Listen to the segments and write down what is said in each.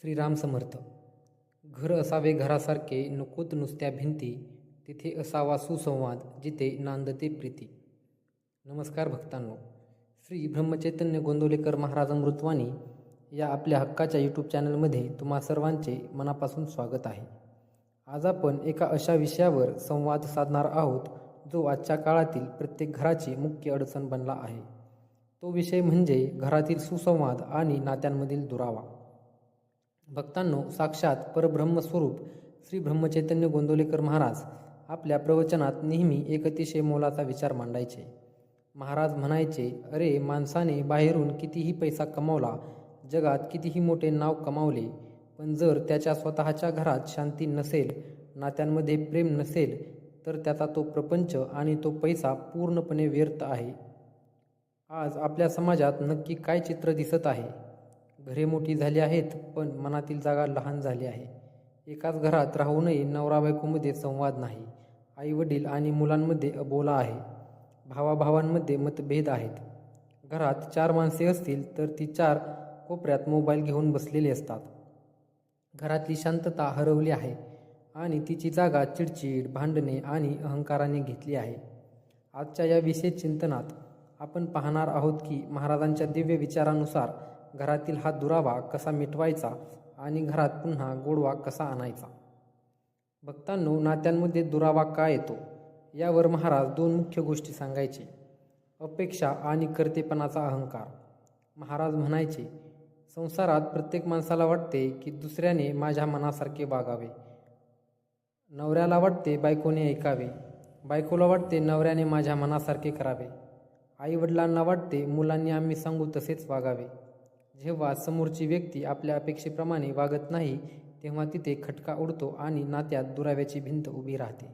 श्रीराम समर्थ. घर असावे घरासारखे, नकोत नुसत्या भिंती, तिथे असावा सुसंवाद, जिथे नांदते प्रीती. नमस्कार भक्तांनो. श्री ब्रह्मचैतन्य गोंदवलेकर महाराज अमृतवाणी या आपल्या हक्काच्या यूट्यूब चॅनलमध्ये तुम्हा सर्वांचे मनापासून स्वागत आहे. आज आपण एका अशा विषयावर संवाद साधणार आहोत जो आजच्या काळातील प्रत्येक घराची मुख्य अडचण बनला आहे. तो विषय म्हणजे घरातील सुसंवाद आणि नात्यांमधील दुरावा. भक्तांनो, साक्षात परब्रह्मस्वरूप श्री ब्रह्मचैतन्य गोंदवलेकर महाराज आपल्या प्रवचनात नेहमी एक अतिशय मोलाचा विचार मांडायचे. महाराज म्हणायचे, अरे माणसाने बाहेरून कितीही पैसा कमावला, जगात कितीही मोठे नाव कमावले, पण जर त्याच्या स्वतःच्या घरात शांती नसेल, नात्यांमध्ये प्रेम नसेल, तर त्याचा तो प्रपंच आणि तो पैसा पूर्णपणे व्यर्थ आहे. आज आपल्या समाजात नक्की काय चित्र दिसत आहे? घरे मोठी झाली आहेत, पण मनातील जागा लहान झाली आहे. एकाच घरात राहूनही नवरा बायकोमध्ये संवाद नाही. आई वडील आणि मुलांमध्ये अबोला आहे. भावाभावांमध्ये मतभेद आहेत. घरात 4 माणसे असतील तर ती 4 कोपऱ्यात मोबाईल घेऊन बसलेली असतात. घरातली शांतता हरवली आहे आणि तिची जागा चिडचिड, भांडणे आणि अहंकाराने घेतली आहे. आजच्या या विशेष चिंतनात आपण पाहणार आहोत की महाराजांच्या दिव्य विचारानुसार घरातील हा दुरावा कसा मिटवायचा आणि घरात पुन्हा गोडवा कसा आणायचा. भक्तांनो, नात्यांमध्ये दुरावा का येतो यावर महाराज 2 मुख्य गोष्टी सांगायचे: अपेक्षा आणि कर्तेपणाचा अहंकार. महाराज म्हणायचे, संसारात प्रत्येक माणसाला वाटते की दुसऱ्याने माझ्या मनासारखे वागावे. नवऱ्याला वाटते बायकोने ऐकावे, बायकोला वाटते नवऱ्याने माझ्या मनासारखे करावे, आई वडिलांना वाटते मुलांनी आम्ही सांगू तसेच वागावे. जेव्हा समोरची व्यक्ती आपल्या अपेक्षेप्रमाणे वागत नाही, तेव्हा तिथे खटका उडतो आणि नात्यात दुराव्याची भिंत उभी राहते.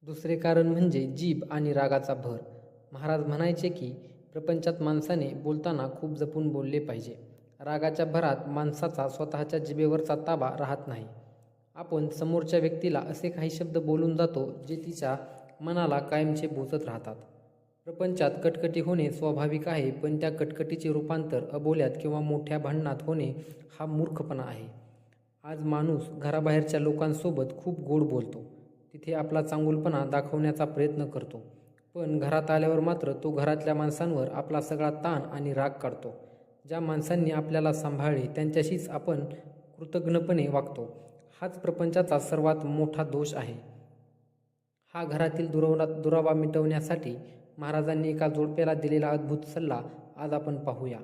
दुसरे कारण म्हणजे जीभ आणि रागाचा भर. महाराज म्हणायचे की प्रपंचात माणसाने बोलताना खूप जपून बोलले पाहिजे. रागाच्या भरात माणसाचा स्वतःच्या जिभेवरचा ताबा राहत नाही. आपण समोरच्या व्यक्तीला असे काही शब्द बोलून जातो जे तिच्या मनाला कायमचे बोचत राहतात. प्रपंचात कटकटी होणे स्वाभाविक आहे, पण त्या कटकटीचे रूपांतर अबोल्यात किंवा मोठ्या भांडणात होणे हा मूर्खपणा आहे. आज माणूस घराबाहेरच्या लोकांसोबत खूप गोड बोलतो, तिथे आपला चांगुलपणा दाखवण्याचा प्रयत्न करतो, पण घरात आल्यावर मात्र तो घरातल्या माणसांवर आपला सगळा ताण आणि राग काढतो. ज्या माणसांनी आपल्याला सांभाळले त्यांच्याशीच आपण कृतज्ञपणे वागतो. हाच प्रपंचाचा सर्वात मोठा दोष आहे. हा घरातील दुरावा मिटवण्यासाठी महाराजांनी एका जोडप्याला दिलेला अद्भुत सल्ला आज आपण पाहूया.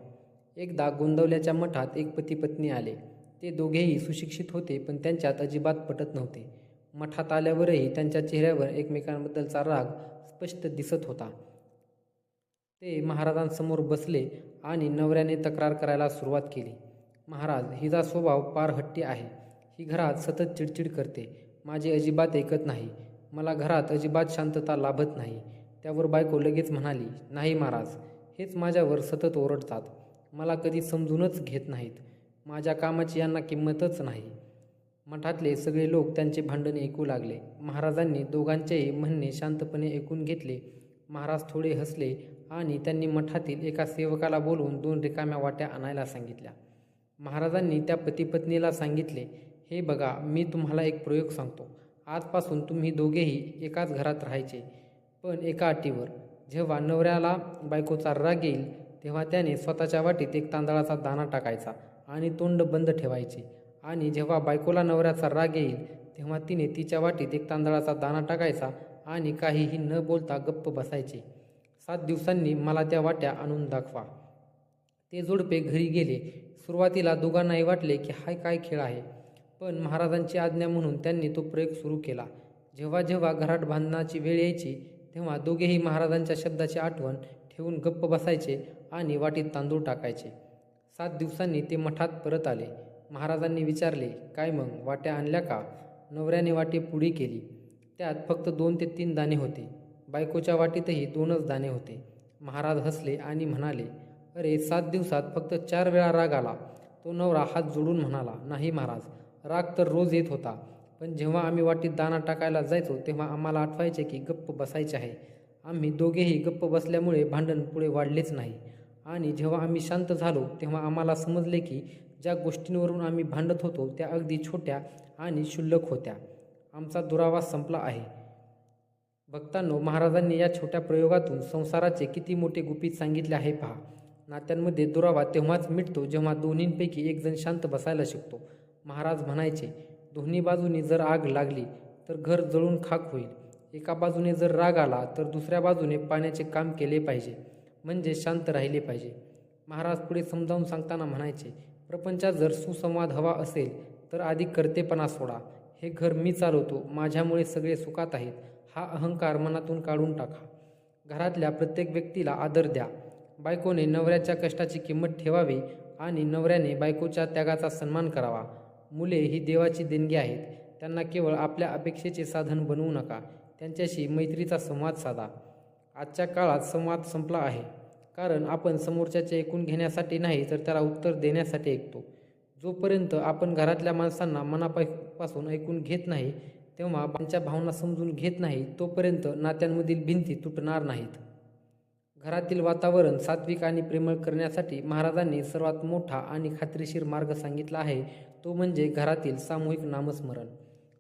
एकदा गोंदवल्याच्या मठात एक पती पत्नी आले. ते दोघेही सुशिक्षित होते, पण त्यांच्यात अजिबात पटत नव्हते. मठात आल्यावरही त्यांच्या चेहऱ्यावर एकमेकांबद्दलचा राग स्पष्ट दिसत होता. ते महाराजांसमोर बसले आणि नवऱ्याने तक्रार करायला सुरुवात केली. महाराज, हिचा स्वभाव पार हट्टी आहे. ही घरात सतत चिडचिड करते, माझे अजिबात ऐकत नाही, मला घरात अजिबात शांतता लाभत नाही. त्यावर बायको लगेच म्हणाली, नाही महाराज, हेच माझ्यावर सतत ओरडतात, मला कधी समजूनच घेत नाहीत, माझ्या कामाची यांना किंमतच नाही. मठातले सगळे लोक त्यांचे भांडणे ऐकू लागले. महाराजांनी दोघांचेही म्हणणे शांतपणे ऐकून घेतले. महाराज थोडे हसले आणि त्यांनी मठातील एका सेवकाला बोलवून 2 रिकाम्या वाट्या आणायला सांगितल्या. महाराजांनी त्या पतीपत्नीला सांगितले, हे बघा, मी तुम्हाला एक प्रयोग सांगतो. आजपासून तुम्ही दोघेही एकाच घरात राहायचे, पण एका अटीवर. जेव्हा नवऱ्याला बायकोचा राग येईल तेव्हा त्याने स्वतःच्या वाटीत एक तांदळाचा दाणा टाकायचा आणि तोंड बंद ठेवायचे, आणि जेव्हा बायकोला नवऱ्याचा राग येईल तेव्हा तिने तिच्या वाटीत एक तांदळाचा दाणा टाकायचा आणि काहीही न बोलता गप्प बसायचे. 7 दिवसांनी मला त्या वाट्या आणून दाखवा. ते जोडपे घरी गेले. सुरुवातीला दोघांनाही वाटले की हा काय खेळ आहे, पण महाराजांची आज्ञा म्हणून त्यांनी तो प्रयोग सुरू केला. जेव्हा जेव्हा घरात भांडणाची वेळ यायची तेव्हा दोघेही महाराजांच्या शब्दाची आठवण ठेवून गप्प बसायचे आणि वाटीत तांदूळ टाकायचे. 7 दिवसांनी ते मठात परत आले. महाराजांनी विचारले, काय मग, वाट्या आणल्या का? नवऱ्याने वाटी पुढी केली. त्यात फक्त 2 ते 3 दाणे होते. बायकोच्या वाटीतही 2च दाणे होते. महाराज हसले आणि म्हणाले, अरे, 7 दिवसात फक्त 4 वेळा राग आला. तो नवरा हात जोडून म्हणाला, नाही महाराज, राग तर रोज येत होता, पण जेव्हा आम्ही वाटीत दाणा टाकायला जायचो तेव्हा आम्हाला आठवायचे की गप्प बसायचे आहे. आम्ही दोघेही गप्प बसल्यामुळे भांडण पुढे वाढलेच नाही, आणि जेव्हा आम्ही शांत झालो तेव्हा आम्हाला समजले की ज्या गोष्टींवरून आम्ही भांडत होतो त्या अगदी छोट्या आणि क्षुल्लक होत्या. आमचा दुरावा संपला आहे. भक्तांनो, महाराजांनी या छोट्या प्रयोगातून संसाराचे किती मोठे गुपित सांगितले आहे पहा. नात्यांमध्ये दुरावा तेव्हाच मिटतो जेव्हा दोन्हींपैकी एक जण शांत बसायला शिकतो. महाराज म्हणायचे, दोन्ही बाजूनी जर आग लागली तर घर जळून खाक होईल. एका बाजूने जर राग आला तर दुसऱ्या बाजूने पाण्याचे काम केले पाहिजे, म्हणजे शांत राहिले पाहिजे. महाराज पुढे समजावून सांगताना म्हणायचे, प्रपंचात जर सुसंवाद हवा असेल तर आधी कर्तेपणा सोडा. हे घर मी चालवतो, माझ्यामुळे सगळे सुखात आहेत, हा अहंकार मनातून काढून टाका. घरातल्या प्रत्येक व्यक्तीला आदर द्या. बायकोने नवऱ्याच्या कष्टाची किंमत ठेवावी आणि नवऱ्याने बायकोच्या त्यागाचा सन्मान करावा. मुले ही देवाची देणगी आहेत. त्यांना केवळ आपल्या अपेक्षेचे साधन बनवू नका. त्यांच्याशी मैत्रीचा संवाद साधा. आजच्या काळात संवाद संपला आहे, कारण आपण समोरच्याचे ऐकून घेण्यासाठी नाही तर त्याला उत्तर देण्यासाठी ऐकतो. जोपर्यंत आपण घरातल्या माणसांना मनापासून ऐकून घेत नाही, तेव्हा त्यांच्या भावना समजून घेत नाही, तोपर्यंत नात्यांमधील भिंती तुटणार नाहीत. घरातील वातावरण सात्विक आणि प्रेमळ करण्यासाठी महाराजांनी सर्वात मोठा आणि खात्रीशीर मार्ग सांगितला आहे, तो म्हणजे घरातील सामूहिक नामस्मरण.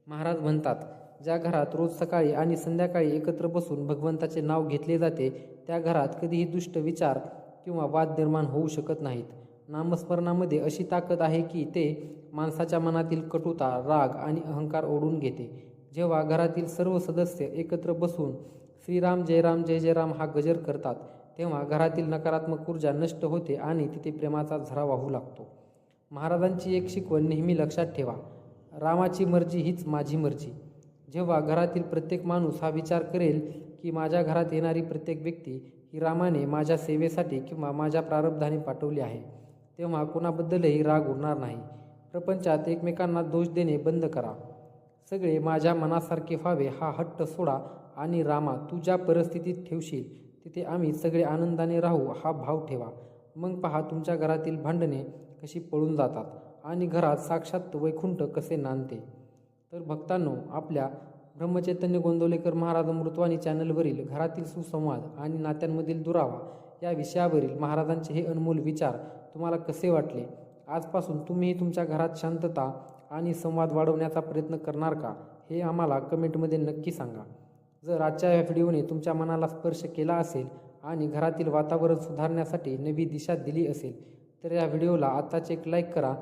महाराज म्हणतात, ज्या घरात रोज सकाळी आणि संध्याकाळी एकत्र बसून भगवंताचे नाव घेतले जाते, त्या घरात कधीही दुष्ट विचार किंवा वाद निर्माण होऊ शकत नाहीत. नामस्मरणामध्ये अशी ताकद आहे की ते माणसाच्या मनातील कटुता, राग आणि अहंकार ओढून घेते. जेव्हा घरातील सर्व सदस्य एकत्र बसून श्रीराम जय राम जय जय राम हा गजर करतात, तेव्हा घरातील नकारात्मक ऊर्जा नष्ट होते आणि तिथे प्रेमाचा झरा वाहू लागतो. महाराजांची एक शिकवण नेहमी लक्षात ठेवा, रामाची मर्जी हीच माझी मर्जी. जेव्हा घरातील प्रत्येक माणूस हा विचार करेल की माझ्या घरात येणारी प्रत्येक व्यक्ती ही रामाने माझ्या सेवेसाठी किंवा माझ्या प्रारब्धाने पाठवली आहे, तेव्हा कोणाबद्दलही राग उरणार नाही. प्रपंचात एकमेकांना दोष देणे बंद करा. सगळे माझ्या मनासारखे व्हावे हा हट्ट सोडा आणि रामा, तू ज्या परिस्थितीत ठेवशील तिथे आम्ही सगळे आनंदाने राहू हा भाव ठेवा. मग पहा तुमच्या घरातील भांडणे कशी पळून जातात आणि घरात साक्षात वैकुंठ कसे नांदते. तर भक्तांनो, आपल्या ब्रह्मचैतन्य गोंदवलेकर महाराज अमृतवाणी चॅनलवरील घरातील सुसंवाद आणि नात्यांमधील दुरावा या विषयावरील महाराजांचे हे अनमोल विचार तुम्हाला कसे वाटले? आजपासून तुम्हीही तुमच्या घरात शांतता आणि संवाद वाढवण्याचा प्रयत्न करणार का, हे आम्हाला कमेंटमध्ये नक्की सांगा. जर आजच्या या व्हिडिओने तुमच्या मनाला स्पर्श केला असेल आणि घरातील वातावरण सुधारण्यासाठी नवी दिशा दिली असेल तर या व्हिडिओला आत्ताच एक लाईक करा